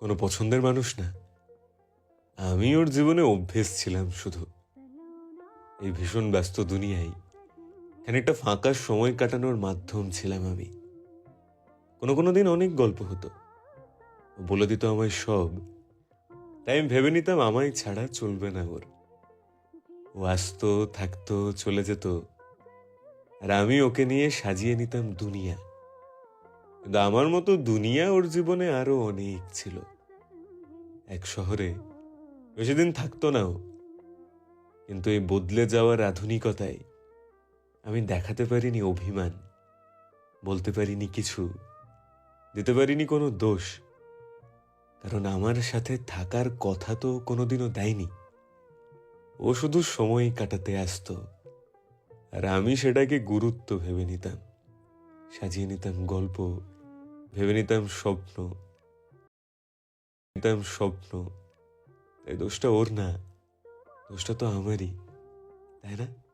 কোনো পছন্দের মানুষ না। আমি ওর জীবনে অভ্যেস ছিলাম শুধু। এই ভীষণ ব্যস্ত দুনিয়ায় খানিকটা ফাঁকা সময় কাটানোর মাধ্যম ছিলাম আমি। কোনো দিন অনেক গল্প হতো। ও বলে দিত আমায় সব। তাই আমি ভেবে নিতাম আমায় ছাড়া চলবে না ওর। ও আসতো, থাকতো, চলে যেত। আর আমি ওকে নিয়ে সাজিয়ে নিতাম দুনিয়া। কিন্তু আমার মতো দুনিয়া ওর জীবনে আরো অনেক ছিল। এক শহরে বেশিদিন থাকতো না ও। কিন্তু এই বদলে যাওয়ার আধুনিকতায় আমি দেখাতে পারিনি অভিমান, বলতে পারিনি কিছু, দিতে পারিনি কোনো দোষ। কারণ আমার সাথে থাকার কথা তো কোনোদিনও দেয়নি। ও শুধু সময় কাটাতে আসতো, আর আমি সেটাকে গুরুত্ব ভেবে নিতাম। সাজিয়ে নিতাম গল্প, ভেবে নিতাম স্বপ্ন। এই দোষটা ওর না, দোষটা তো আমারই, তাই না?